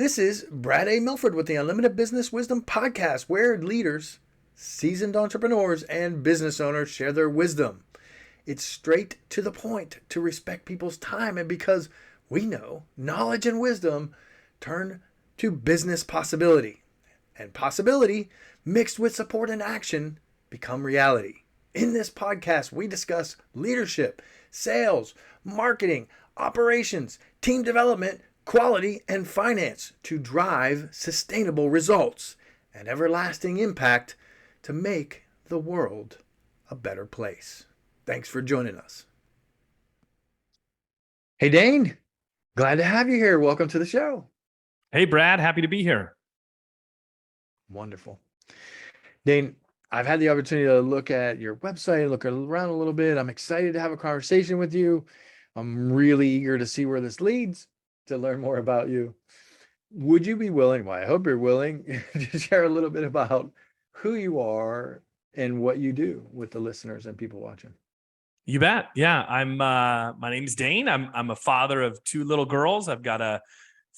This is Brad A. Milford with the Unlimited Business Wisdom Podcast, where leaders, seasoned entrepreneurs, and business owners share their wisdom. It's straight to the point to respect people's time, and because we know knowledge and wisdom turn to business possibility, and possibility mixed with support and action become reality. In this podcast, we discuss leadership, sales, marketing, operations, team development, quality, and finance to drive sustainable results and everlasting impact to make the world a better place. Thanks for joining us. Hey, Dane, glad to have you here. Welcome to the show. Hey, Brad, happy to be here. Wonderful. Dane, I've had the opportunity to look at your website, look around a little bit. I'm excited to have a conversation with you. I'm really eager to see where this leads, to learn more about you. Would you be willing, well, I hope you're willing, to share a little bit about who you are and what you do with the listeners and people watching? You bet. Yeah, my name's Dane. I'm a father of two little girls. I've got a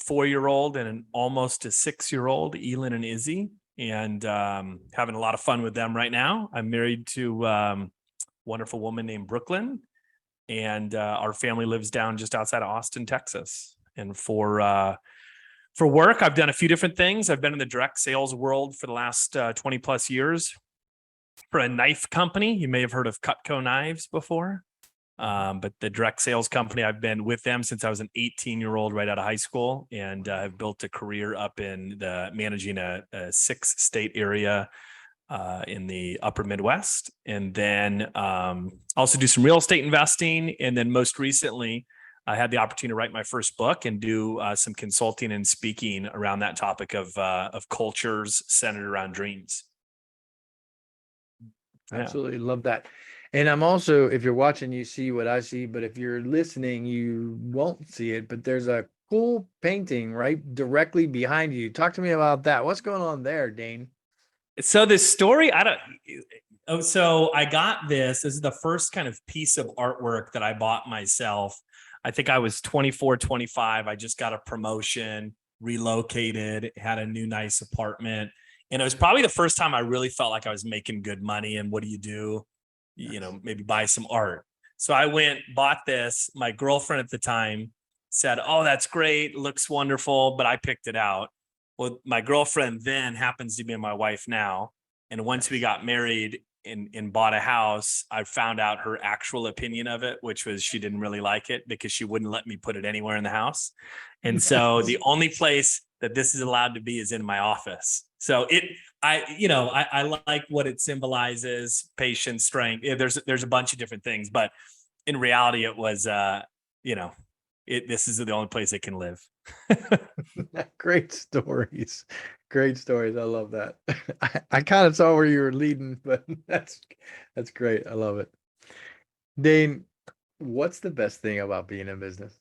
4-year-old and almost a 6-year-old, Elin and Izzy, and having a lot of fun with them right now. I'm married to a wonderful woman named Brooklyn, and our family lives down just outside of Austin, Texas. And for work, I've done a few different things. I've been in the direct sales world for the last 20 plus years for a knife company. You may have heard of Cutco knives before, but the direct sales company, I've been with them since I was an 18-year-old right out of high school, and I've built a career up in managing a 6-state area in the upper Midwest, and then also do some real estate investing. And then most recently, I had the opportunity to write my first book and do some consulting and speaking around that topic of cultures centered around dreams. Yeah. Absolutely love that. And I'm also, if you're watching, you see what I see, but if you're listening, you won't see it. But there's a cool painting right directly behind you. Talk to me about that. What's going on there, Dane? So this story, so I got this. This is the first kind of piece of artwork that I bought myself. I think I was 24, 25. I just got a promotion, relocated, had a new nice apartment. And it was probably the first time I really felt like I was making good money. And what do? Maybe buy some art. So I went, bought this. My girlfriend at the time said, "Oh, that's great. Looks wonderful." But I picked it out. Well, my girlfriend then happens to be my wife now. And once we got married and bought a house, I found out her actual opinion of it, which was she didn't really like it because she wouldn't let me put it anywhere in the house. And so the only place that this is allowed to be is in my office. So I like what it symbolizes: patience, strength. There's a bunch of different things, but in reality, it was, this is the only place it can live. Great stories. Great stories. I love that. I kind of saw where you were leading, but that's great. I love it. Dane, what's the best thing about being in business?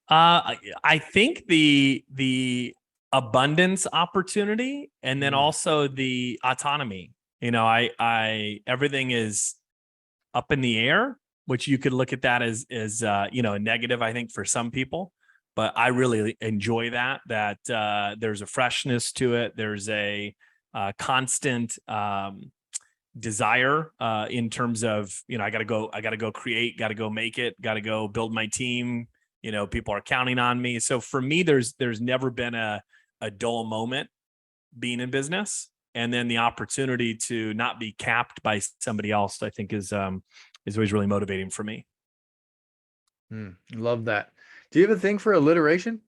I think the abundance opportunity, and then also the autonomy. I everything is up in the air, which you could look at that as a negative, I think, for some people. But I really enjoy that there's a freshness to it. There's a constant desire in terms of, I got to go create, got to go make it, got to go build my team. People are counting on me. So for me, there's never been a dull moment being in business. And then the opportunity to not be capped by somebody else, I think is always really motivating for me. Love that. Do you have a thing for alliteration?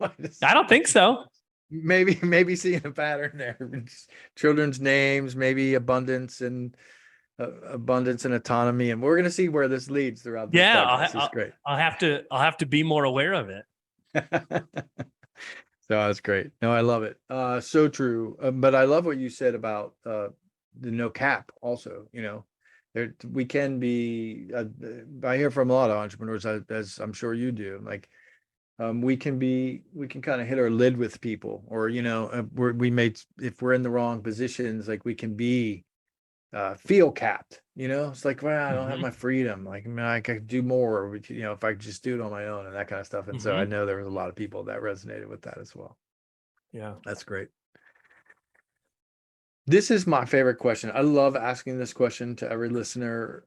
I don't think so. Maybe seeing a pattern there. Children's names, maybe abundance and autonomy, and we're going to see where this leads throughout this podcast. It's great. I'll have to be more aware of it. So that's great. No, I love it. So true. But I love what you said about the no cap also. We can be, I hear from a lot of entrepreneurs, as I'm sure you do, like we can kind of hit our lid with people, or if we're in the wrong positions, like we can be feel capped. It's like, well, I don't have Hmm. my freedom. Like, I mean, I could do more, if I could just do it on my own and that kind of stuff. And so I Hmm. know there was a lot of people that resonated with that as well. Yeah. That's great. This is my favorite question. I love asking this question to every listener.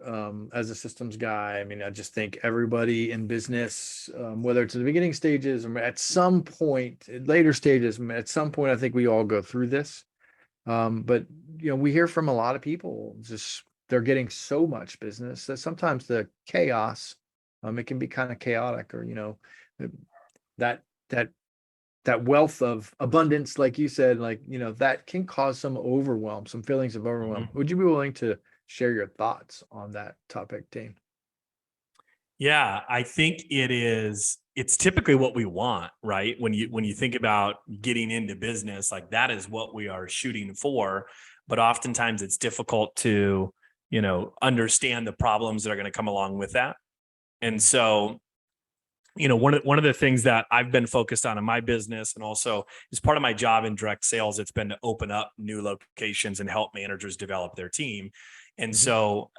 As a systems guy, I mean, I just think everybody in business, whether it's in the beginning stages or at some point, at later stages, at some point, I think we all go through this. But we hear from a lot of people, just they're getting so much business that sometimes the chaos, it can be kind of chaotic, or that that that wealth of abundance, like you said, like that can cause some overwhelm, some feelings of overwhelm. Mhm. Would you be willing to share your thoughts on that topic, Dane? Yeah, I think it's typically what we want, right? When you think about getting into business, like that is what we are shooting for. But oftentimes it's difficult to, understand the problems that are going to come along with that. And so, one of the things that I've been focused on in my business, and also as part of my job in direct sales, it's been to open up new locations and help managers develop their team. And Mhm. so,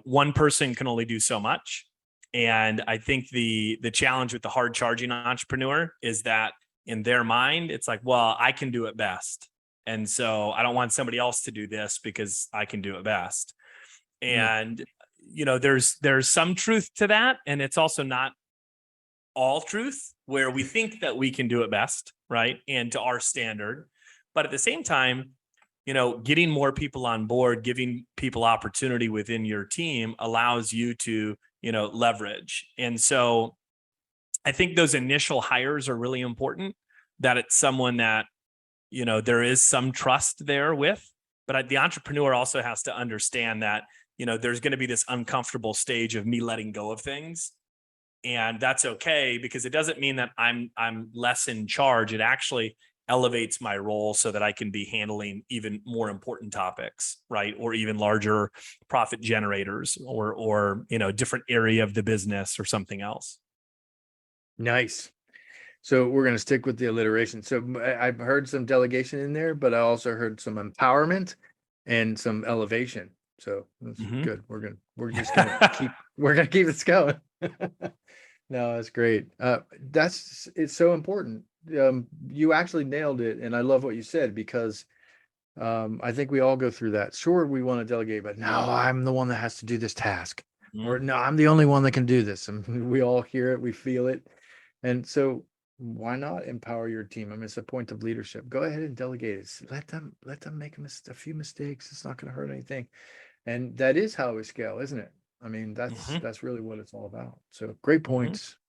one person can only do so much. And I think the challenge with the hard charging entrepreneur is that in their mind, it's like, well, I can do it best. And so I don't want somebody else to do this because I can do it best. Mm. And there's some truth to that, and it's also not all truth, where we think that we can do it best, right? And to our standard. But at the same time, getting more people on board, giving people opportunity within your team allows you to, leverage. And so I think those initial hires are really important, that it's someone that, there is some trust there with. But the entrepreneur also has to understand that, there's going to be this uncomfortable stage of me letting go of things, and that's okay, because it doesn't mean that I'm less in charge. It actually elevates my role so that I can be handling even more important topics, right? Or even larger profit generators, or different area of the business or something else. Nice. So we're going to stick with the alliteration. So I've heard some delegation in there, but I also heard some empowerment and some elevation. So that's Mm-hmm. good. We're gonna keep this going. No, that's great. It's so important. You actually nailed it, and I love what you said, because I think we all go through that. Sure, we want to delegate, but no, I'm the one that has to do this task, or no, I'm the only one that can do this. And we all hear it, we feel it, and so why not empower your team? I mean, it's a point of leadership. Go ahead and delegate it. Let them make a few mistakes. It's not going to hurt anything, and that is how we scale, isn't it? I mean, that's Mm-hmm. that's really what it's all about. So Mm-hmm.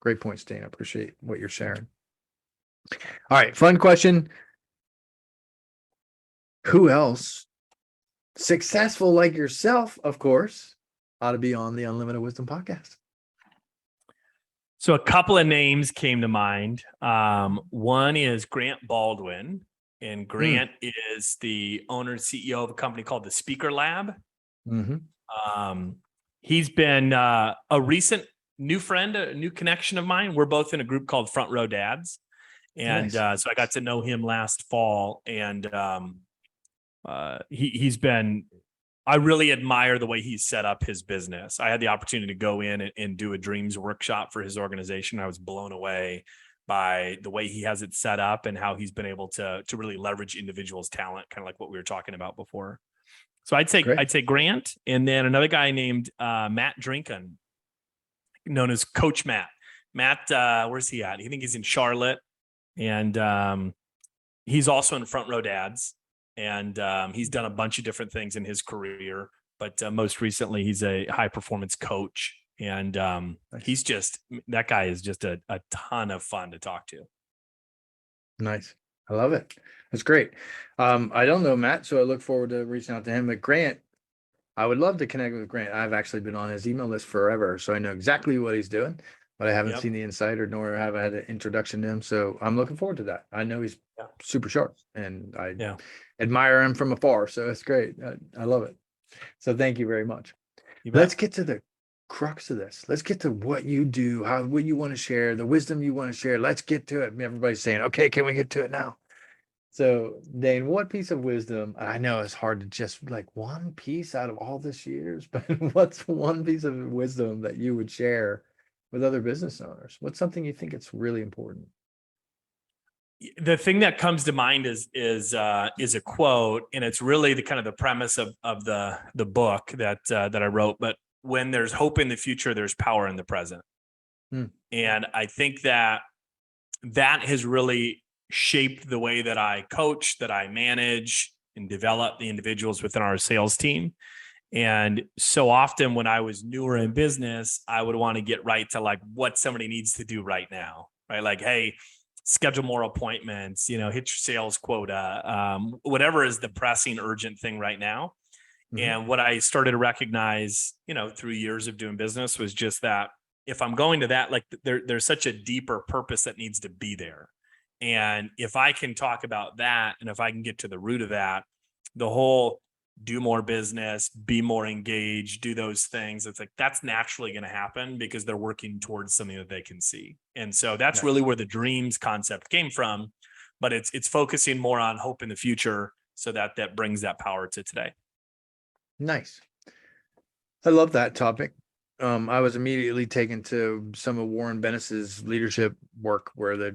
great points, Dane. I appreciate what you're sharing. All right, fun question. Who else, successful like yourself, of course, ought to be on the Unlimited Wisdom podcast? So a couple of names came to mind. One is Grant Baldwin, and Mm. Grant is the owner and CEO of a company called the Speaker Lab. Mm-hmm. He's been a recent new friend, a new connection of mine. We're both in a group called Front Row Dads. And Nice. so I got to know him last fall, and he's been, I really admire the way he's set up his business. I had the opportunity to go in and do a dreams workshop for his organization. I was blown away by the way he has it set up and how he's been able to really leverage individuals' talent, kind of like what we were talking about before. So I'd Great. say Grant, and then another guy named Matt Drinken, known as Coach Matt. Matt, where's he at? I think he's in Charlotte, and he's also in Front Row Dads, and he's done a bunch of different things in his career. But most recently, he's a high performance coach, and Nice. that guy is just a ton of fun to talk to. Nice. I love it. That's great. I don't know Matt, so I look forward to reaching out to him. But Grant, I would love to connect with Grant. I've actually been on his email list forever, so I know exactly what he's doing, but I haven't Yep. seen the insider, nor have I had an introduction to him. So I'm looking forward to that. I know he's Yeah. super sharp, and I Yeah. admire him from afar. So it's great. I love it. So thank you very much. You Let's bet. get to the crux of this. Let's get to what you do, what you want to share, the wisdom you want to share. Let's get to it. Everybody's saying, okay, can we get to it now? So, Dane, what piece of wisdom? I know it's hard to just like one piece out of all this years, but what's one piece of wisdom that you would share with other business owners? What's something you think it's really important? The thing that comes to mind is a quote, and it's really the kind of the premise of the book that I wrote. But when there's hope in the future, there's power in the present. Hmm. And I think that has really shaped the way that I coach, that I manage and develop the individuals within our sales team. And so often when I was newer in business, I would want to get right to like what somebody needs to do right now, right? Like, hey, schedule more appointments, hit your sales quota, whatever is the pressing, urgent thing right now. Mhm. And what I started to recognize, through years of doing business was just that if I'm going to that, like there's such a deeper purpose that needs to be there. And if I can talk about that, and if I can get to the root of that, the whole do more business, be more engaged, do those things, it's like that's naturally going to happen because they're working towards something that they can see. And so that's really where the dreams concept came from. But it's focusing more on hope in the future so that brings that power to today. Nice. I love that topic. I was immediately taken to some of Warren Bennis's leadership work where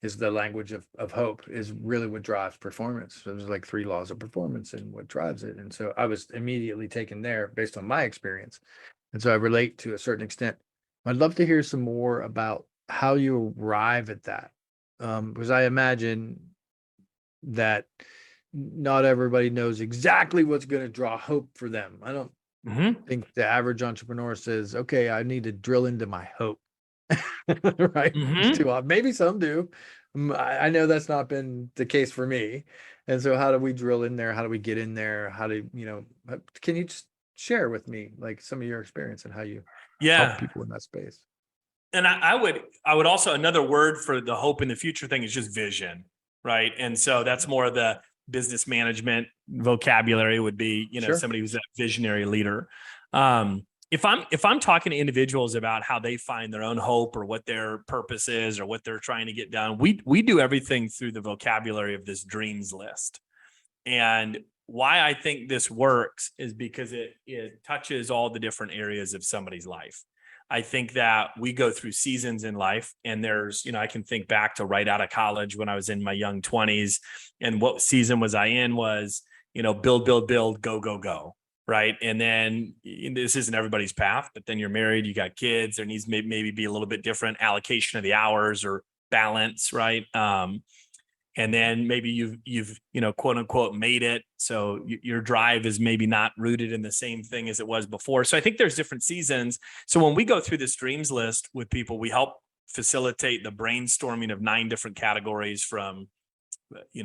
is the language of hope is really what drives performance. So there's like 3 laws of performance and what drives it. And so I was immediately taken there based on my experience. And so I relate to a certain extent. I'd love to hear some more about how you arrive at that. Because I imagine that not everybody knows exactly what's going to draw hope for them. I don't think the average entrepreneur says, okay, I need to drill into my hope. Right. It's too odd. Maybe some do. I know that's not been the case for me. And so how do we drill in there? How do we get in there? Can you just share with me like some of your experience and how you help people in that space? And I would also, another word for the hope in the future thing is just vision. Right. And so that's more of the business management vocabulary would be, Sure. somebody who's a visionary leader. If I'm talking to individuals about how they find their own hope or what their purpose is or what they're trying to get done, we do everything through the vocabulary of this dreams list. And why I think this works is because it touches all the different areas of somebody's life. I think that we go through seasons in life, and there's, I can think back to right out of college when I was in my young 20s, and what season was I in was, build, go, go, go. Right. And then this isn't everybody's path, but then you're married, you got kids, there needs maybe be a little bit different allocation of the hours or balance. Right. And then maybe you've quote unquote made it. So your drive is maybe not rooted in the same thing as it was before. So I think there's different seasons. So when we go through this dreams list with people, we help facilitate the brainstorming of 9 different categories from,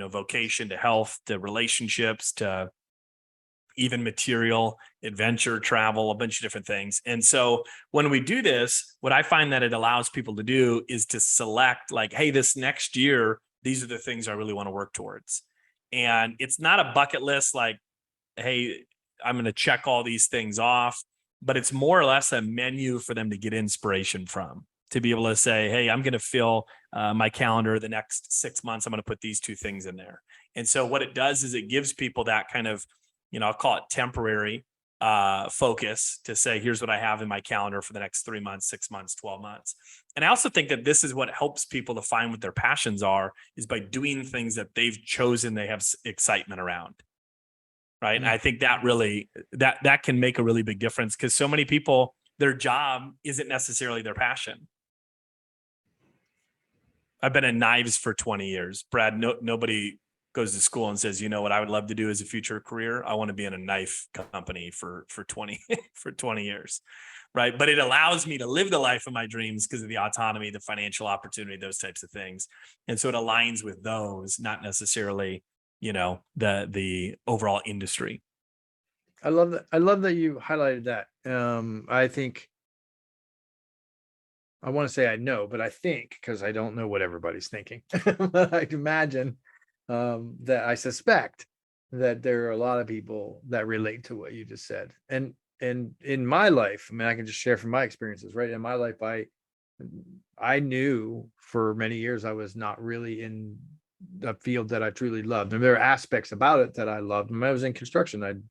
vocation to health, to relationships, to even material, adventure, travel, a bunch of different things. And so when we do this, what I find that it allows people to do is to select like, hey, this next year, these are the things I really want to work towards. And it's not a bucket list like, hey, I'm going to check all these things off, but it's more or less a menu for them to get inspiration from, to be able to say, hey, I'm going to fill my calendar the next 6 months. I'm going to put these 2 things in there. And so what it does is it gives people that kind of, I'll call it temporary focus to say, here's what I have in my calendar for the next 3 months, 6 months, 12 months. And I also think that this is what helps people to find what their passions are, is by doing things that they've chosen, they have excitement around. Right. And I think that really, that can make a really big difference, because so many people, their job isn't necessarily their passion. I've been in knives for 20 years. Brad, nobody goes to school and says, what I would love to do as a future career? I want to be in a knife company for 20 years. Right. But it allows me to live the life of my dreams because of the autonomy, the financial opportunity, those types of things. And so it aligns with those, not necessarily, the overall industry. I love that. I love that you highlighted that. I think I want to say I know, but I think, because I don't know what everybody's thinking, but I imagine that I suspect that there are a lot of people that relate to what you just said. And in my life, I mean, I can just share from my experiences, right? In my life, I knew for many years I was not really in a field that I truly loved. And there are aspects about it that I loved. When I was in construction, I'd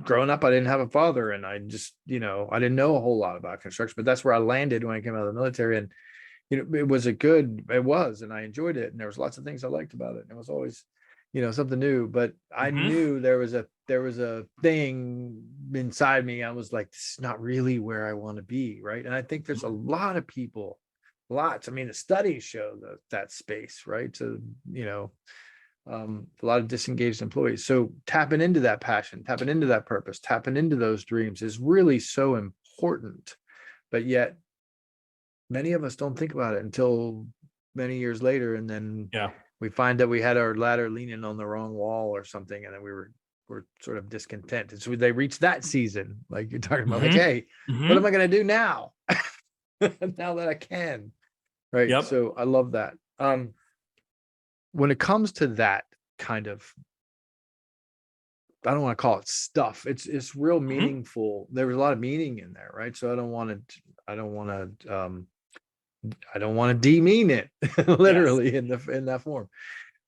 grown up, I didn't have a father, and I just, I didn't know a whole lot about construction, but that's where I landed when I came out of the military. And, it was, and I enjoyed it. And there was lots of things I liked about it. And it was always, something new, but I knew there was a thing inside me. I was like, this is not really where I want to be. Right. And I think there's a lot of people, I mean, the studies show that space, right? So, a lot of disengaged employees. So tapping into that passion, tapping into that purpose, tapping into those dreams is really so important. But yet many of us don't think about it until many years later. And then we find that we had our ladder leaning on the wrong wall or something. And then we're sort of discontent. And so they reach that season, like you're talking about, like, hey, what am I going to do now? Now that I can. Right. Yep. So I love that. When it comes to that kind of, I don't want to call it stuff. It's real meaningful. There was a lot of meaning in there, right? So I don't want to demean it literally in that form.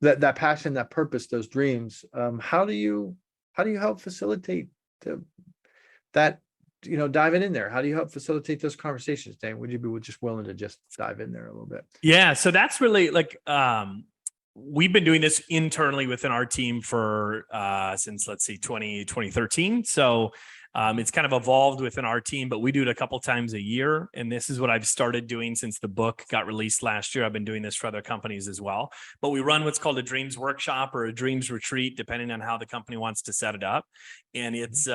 That passion, that purpose, those dreams. How do you help facilitate that? Diving in there. How do you help facilitate those conversations, Dane? Would you be just willing to just dive in there a little bit? Yeah. So that's really like, we've been doing this internally within our team for, since, let's see, 2013. So, it's kind of evolved within our team, but we do it a couple times a year. And this is what I've started doing since the book got released last year. I've been doing this for other companies as well, but we run what's called a dreams workshop or a dreams retreat, depending on how the company wants to set it up. And it's,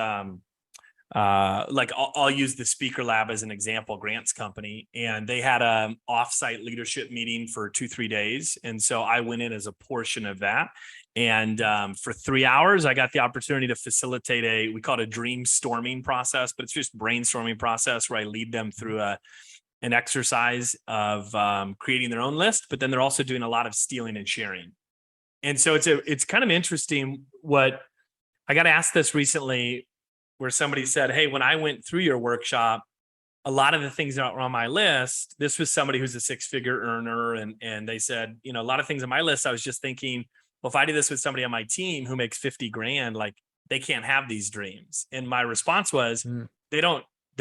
like I'll use the Speaker Lab as an example, Grant's company, and they had a offsite leadership meeting for 2-3 days. And so I went in as a portion of that. And for 3 hours, I got the opportunity to facilitate we call it a dream storming process, but it's just brainstorming process where I lead them through an exercise of creating their own list, but then they're also doing a lot of stealing and sharing. And so it's kind of interesting what I got asked this recently, where somebody said, hey, when I went through your workshop, a lot of the things that were on my list, this was somebody who's a 6-figure earner. And they said, a lot of things on my list, I was just thinking, well, if I do this with somebody on my team who makes 50 grand, like they can't have these dreams. And my response was, they're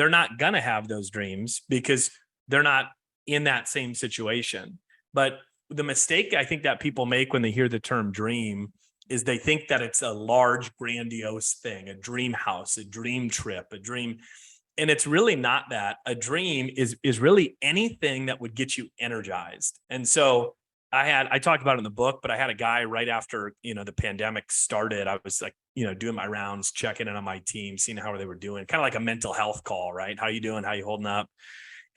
not going to have those dreams because they're not in that same situation. But the mistake I think that people make when they hear the term dream is they think that it's a large, grandiose thing, a dream house, a dream trip, a dream. And it's really not that. A dream is really anything that would get you energized. And so I talked about it in the book, but I had a guy right after, the pandemic started. I was like, doing my rounds, checking in on my team, seeing how they were doing, kind of like a mental health call, right? How you doing? How you holding up?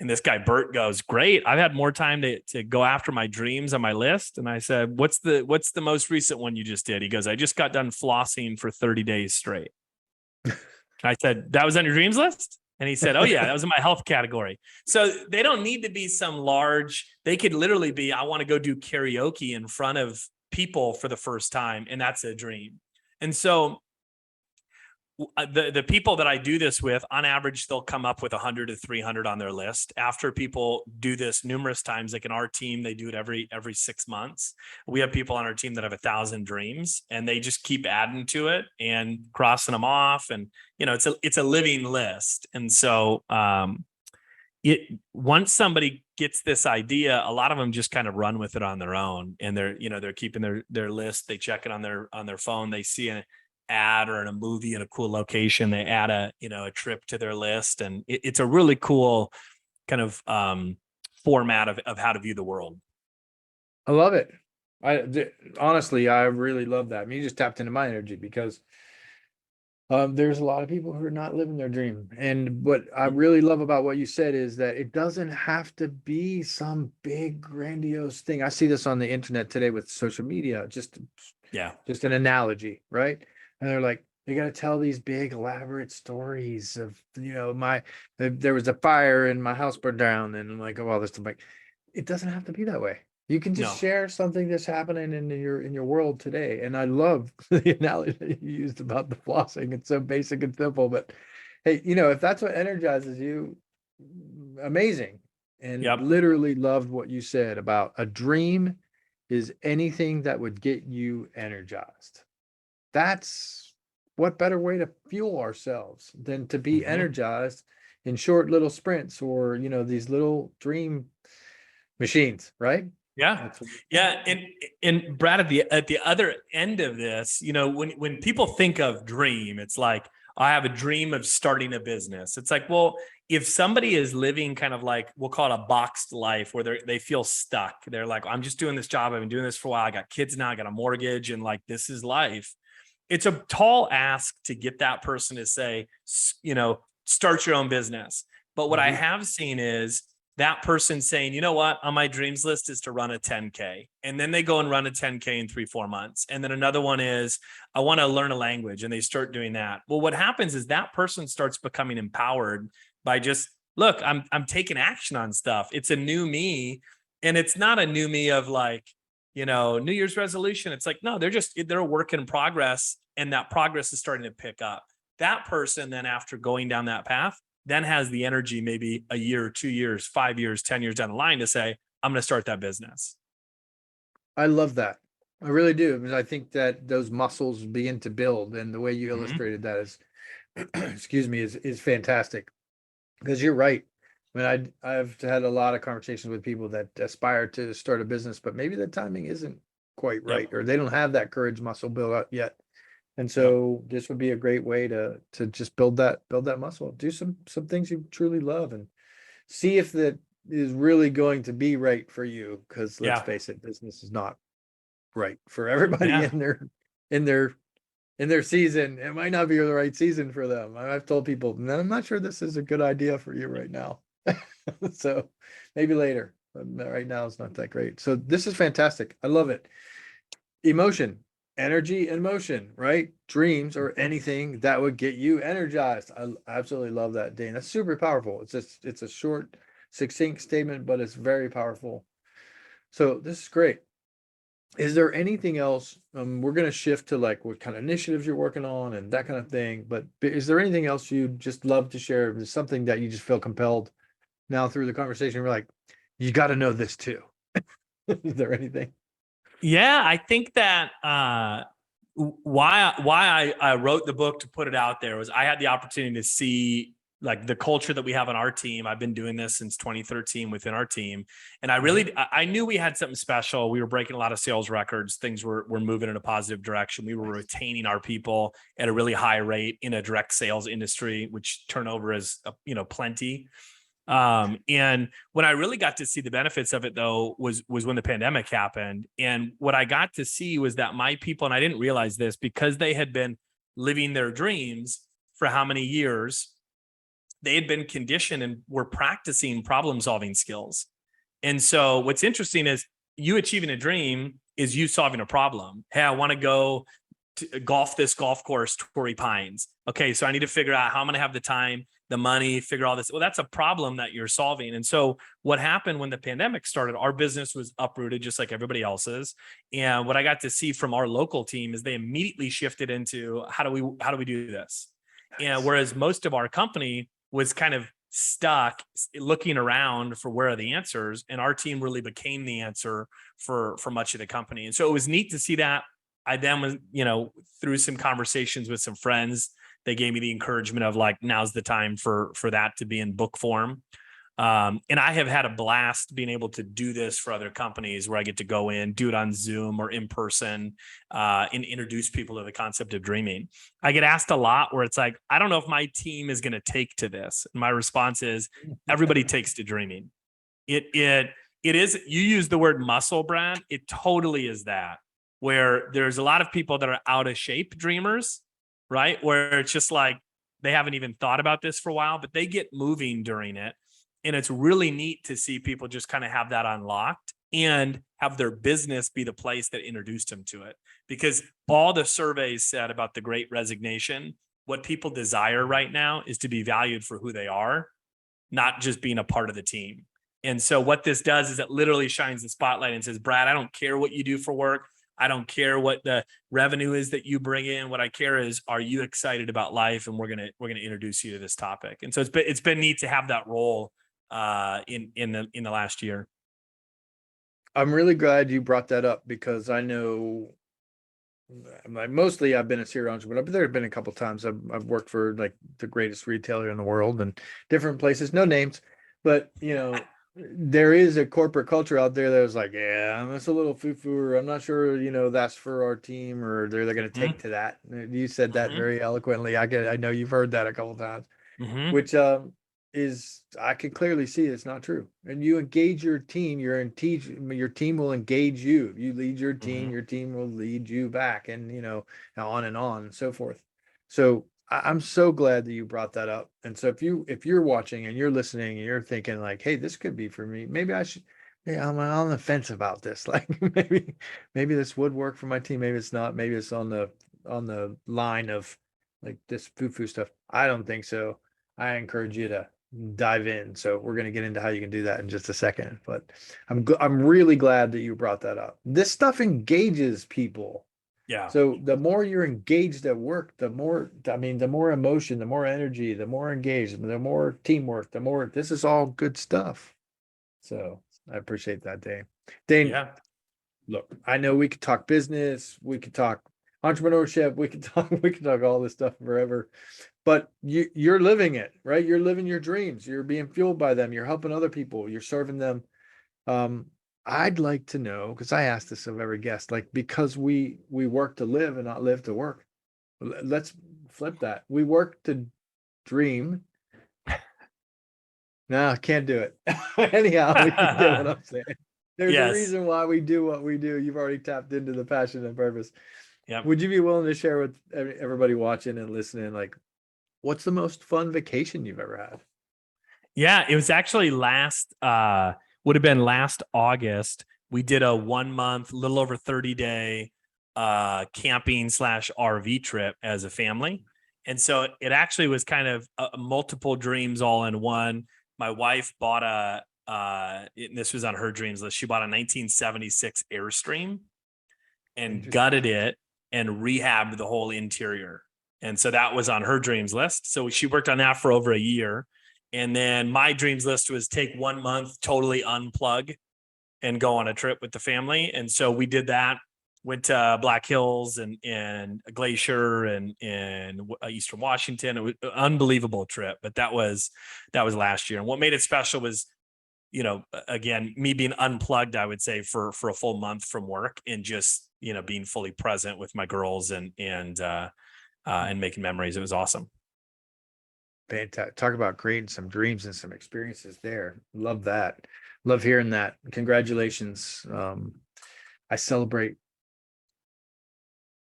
And this guy, Bert, goes, great. I've had more time to go after my dreams on my list. And I said, what's the most recent one you just did? He goes, I just got done flossing for 30 days straight. I said, that was on your dreams list? And he said, oh yeah, that was in my health category. So they don't need to be some large, they could literally be, I want to go do karaoke in front of people for the first time. And that's a dream. And so the people that I do this with, on average, they'll come up with 100 to 300 on their list. After people do this numerous times, like in our team, they do it every 6 months. We have people on our team that have 1,000 dreams, and they just keep adding to it and crossing them off. And it's a living list. And so once somebody gets this idea, a lot of them just kind of run with it on their own, and they're keeping their list. They check it on their phone. They see an ad or in a movie in a cool location, they add a trip to their list. And it's a really cool kind of format of how to view the world. I love it. Honestly, I really love that. I mean, you just tapped into my energy because there's a lot of people who are not living their dream. And what I really love about what you said is that it doesn't have to be some big grandiose thing. I see this on the internet today with social media, just an analogy, right? And they're like, you got to tell these big elaborate stories of, there was a fire and my house burned down, and I'm like, oh, all this stuff. Like, it doesn't have to be that way. You can just share something that's happening in your world today. And I love the analogy that you used about the flossing. It's so basic and simple, but hey, if that's what energizes you, amazing. And literally loved what you said about a dream is anything that would get you energized. That's what better way to fuel ourselves than to be Mhm. energized in short little sprints or, these little dream machines, right? Yeah. That's what, Yeah. And Brad, at the other end of this, when people think of dream, it's like, I have a dream of starting a business. It's like, well, if somebody is living kind of like, we'll call it a boxed life where they feel stuck. They're like, I'm just doing this job. I've been doing this for a while. I got kids now, I got a mortgage, and like this is life. It's a tall ask to get that person to say, start your own business. But what I Mhm. have seen is that person saying, you know what, on my dreams list is to run a 10K. And then they go and run a 10K in 3-4 months. And then another one is, I want to learn a language, and they start doing that. Well, what happens is that person starts becoming empowered by just, look, I'm taking action on stuff. It's a new me. And it's not a new me of like, New Year's resolution. It's like, no, they're a work in progress, and that progress is starting to pick up. That person then, after going down that path, then has the energy, maybe a year, 2 years, 5 years, 10 years down the line, to say, I'm going to start that business. I love that. I really do. I mean, I think that those muscles begin to build, and the way you Mhm. illustrated that is, excuse me, is fantastic. Because you're right. I mean, I've had a lot of conversations with people that aspire to start a business, but maybe the timing isn't quite right, Yep. or they don't have that courage muscle built up yet. And Yep. so this would be a great way to just build that muscle. Do some things you truly love, and see if that is really going to be right for you. Because let's Yeah. face it, business is not right for everybody Yeah. in their in their season. It might not be the right season for them. I've told people, "No, I'm not sure this is a good idea for you right now." So maybe later, but right now it's not that great. So this is fantastic. I love it. Emotion, energy, and motion, right? Dreams or Mhm. anything that would get you energized. I absolutely love that, Dane. That's super powerful. It's a short, succinct statement, but it's very powerful. So this is great. Is there anything else? We're going to shift to like what kind of initiatives you're working on and that kind of thing. But is there anything else you'd just love to share? Is something that you just feel compelled now through the conversation? We're like, you got to know this too. Is there anything? Yeah, I think that why I wrote the book to put it out there was I had the opportunity to see like the culture that we have on our team. I've been doing this since 2013 within our team, and Mhm. I knew we had something special. We were breaking a lot of sales records. Things were moving in a positive direction. We were Nice. retaining our people at a really high rate in a direct sales industry, which turnover is plenty. And when I really got to see the benefits of it, though, was when the pandemic happened. And what I got to see was that my people, and I didn't realize this, because they had been living their dreams for how many years, they had been conditioned and were practicing problem solving skills. And so what's interesting is, you achieving a dream is you solving a problem. Hey, I want to go to golf this golf course, Torrey Pines. Okay, so I need to figure out how I'm going to have the time, the money, figure all this. Well, that's a problem that you're solving. And so what happened when the pandemic started, our business was uprooted just like everybody else's. And what I got to see from our local team is they immediately shifted into, how do we do this? And Nice. whereas most of our company was kind of stuck looking around for where are the answers, and our team really became the answer for much of the company. And so it was neat to see that. I then was, through some conversations with some friends, they gave me the encouragement of like, now's the time for that to be in book form. And I have had a blast being able to do this for other companies, where I get to go in, do it on Zoom or in person, and introduce people to the concept of dreaming. I get asked a lot where it's like, I don't know if my team is going to take to this. And my response is, everybody takes to dreaming. It is, you use the word muscle, Brad. It totally is that, where there's a lot of people that are out of shape dreamers, right? Where it's just like, they haven't even thought about this for a while, but they get moving during it. And it's really neat to see people just kind of have that unlocked and have their business be the place that introduced them to it. Because all the surveys said about the great resignation, what people desire right now is to be valued for who they are, not just being a part of the team. And so what this does is it literally shines the spotlight and says, Brad, I don't care what you do for work. I don't care what the revenue is that you bring in. What I care is, are you excited about life? And we're gonna introduce you to this topic. And so it's been neat to have that role in the last year. I'm really glad you brought that up because I know, like, mostly I've been a serial entrepreneur, but there have been a couple times I've worked for like the greatest retailer in the world and different places, no names, but there is a corporate culture out there that was like, yeah, that's a little foo-foo, or I'm not sure, that's for our team, or they're going to take Hmm. to that. You said that Hmm. very eloquently. I know you've heard that a couple times, Hmm. which is, I can clearly see it's not true. And you engage your team, your team will engage you. You lead Hmm. your team will lead you back, and on and so forth. So I'm so glad that you brought that up. And so if you're watching and you're listening and you're thinking like, hey, this could be for me, maybe I should. Yeah, I'm on the fence about this. Like maybe this would work for my team. Maybe it's not. Maybe it's on the line of like this foo-foo stuff. I don't think so. I encourage you to dive in. So we're going to get into how you can do that in just a second. But I'm really glad that you brought that up. This stuff engages people. Yeah. So the more you're engaged at work, the more emotion, the more energy, the more engaged, the more teamwork, the more, this is all good stuff. So I appreciate that, Dane. Dane, Yeah. look, I know we could talk business, we could talk entrepreneurship, we could talk all this stuff forever, but you're living it, right? You're living your dreams. You're being fueled by them. You're helping other people. You're serving them. Um, I'd like to know, because I ask this of every guest, like, because we work to live and not live to work. Let's flip that. We work to dream. No, can't do it. Anyhow, you get what I'm saying. There's a Yes. reason why we do what we do. You've already tapped into the passion and purpose. Yep. Would you be willing to share with everybody watching and listening, like, what's the most fun vacation you've ever had? Yeah, it was actually would have been last August. We did a 1 month, little over 30-day camping slash RV trip as a family. And so it actually was kind of multiple dreams all in one. My wife bought this was on her dreams list. She bought a 1976 Airstream and Interesting. gutted it and rehabbed the whole interior. And so that was on her dreams list. So she worked on that for over a year. And then my dreams list was take 1 month, totally unplug and go on a trip with the family. And so we did that, went to Black Hills and Glacier and Eastern Washington. It was an unbelievable trip, but that was last year. And what made it special was, again, me being unplugged, I would say, for a full month from work and just, being fully present with my girls and making memories. It was awesome. Fantastic. Talk about creating some dreams and some experiences there. Love that. Love hearing that. Congratulations. I celebrate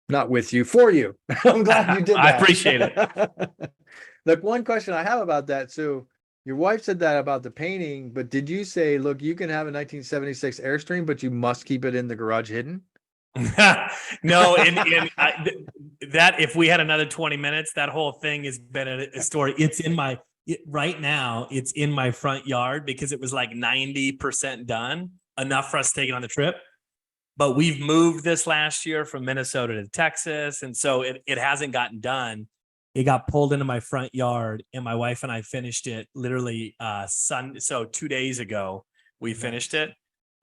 not with you, for you. I'm glad you did I that. appreciate it. Look, one question I have about that. So your wife said that about the painting, but did you say, look, you can have a 1976 Airstream, but you must keep it in the garage hidden? No, that if we had another 20 minutes, that whole thing has been a story. It's right now, it's in my front yard because it was like 90% done, enough for us to take it on the trip. But we've moved this last year from Minnesota to Texas. And so it hasn't gotten done. It got pulled into my front yard and my wife and I finished it literally so 2 days ago, we finished it.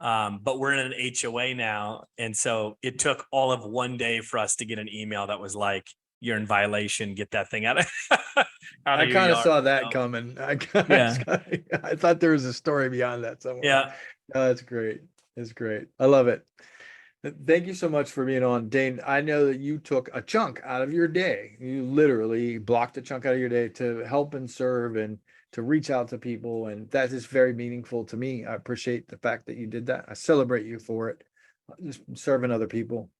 But we're in an HOA now. And so it took all of one day for us to get an email that was like, you're in violation, get that thing out of, I your kind of yard. saw that So, coming. yeah. I thought there was a story beyond that somewhere. Yeah. Oh, that's great. It's great. I love it. Thank you so much for being on, Dane. I know that you took a chunk out of your day. You literally blocked a chunk out of your day to help and serve and to reach out to people. And that is very meaningful to me. I appreciate the fact that you did that. I celebrate you for it, just serving other people.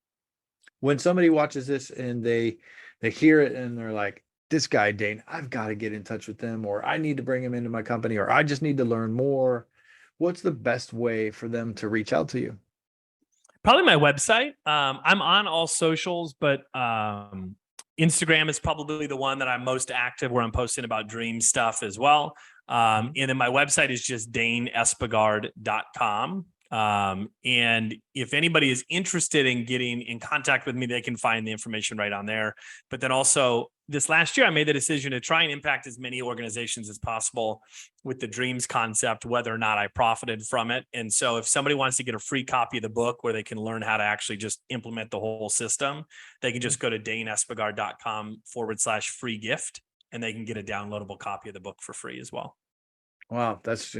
When somebody watches this and they hear it and they're like, this guy, Dane, I've got to get in touch with them, or I need to bring him into my company, or I just need to learn more. What's the best way for them to reach out to you? Probably my website. I'm on all socials, but Instagram is probably the one that I'm most active, where I'm posting about dream stuff as well. And then my website is just daneespegard.com. And if anybody is interested in getting in contact with me, they can find the information right on there. But then also this last year, I made the decision to try and impact as many organizations as possible with the dreams concept, whether or not I profited from it. And so if somebody wants to get a free copy of the book where they can learn how to actually just implement the whole system, they can just go to daneespegard.com/free gift, and they can get a downloadable copy of the book for free as well. Wow, that's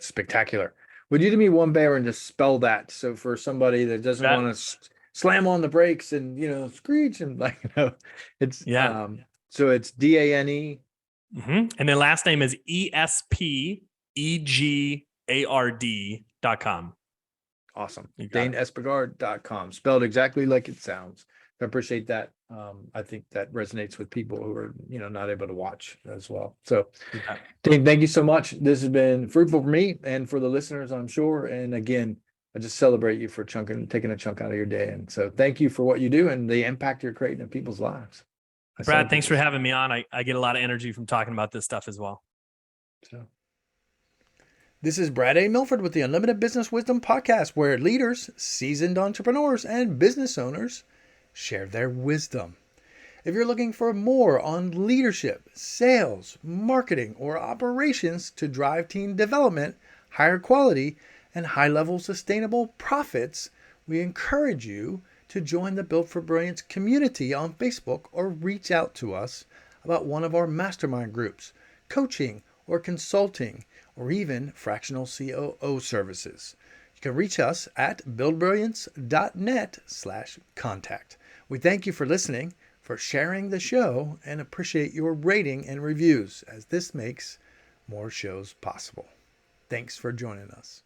spectacular. Would you do me one favor and just spell that? So for somebody that doesn't want to slam on the brakes and, screech and it's so it's DANE. And then last name is ESPEGARD.com. Awesome. DaneEspegard.com, spelled exactly like it sounds. I appreciate that. I think that resonates with people who are, not able to watch as well. So, Dane, thank you so much. This has been fruitful for me and for the listeners, I'm sure. And again, I just celebrate you for taking a chunk out of your day. And so thank you for what you do and the impact you're creating in people's lives. Brad, thanks for having me on. I get a lot of energy from talking about this stuff as well. So, this is Brad A. Milford with the Unlimited Business Wisdom Podcast, where leaders, seasoned entrepreneurs, and business owners share their wisdom. If you're looking for more on leadership, sales, marketing, or operations to drive team development, higher quality, and high-level sustainable profits, we encourage you to join the Built for Brilliance community on Facebook or reach out to us about one of our mastermind groups, coaching or consulting, or even fractional COO services. You can reach us at buildbrilliance.net/contact. We thank you for listening, for sharing the show, and appreciate your rating and reviews, as this makes more shows possible. Thanks for joining us.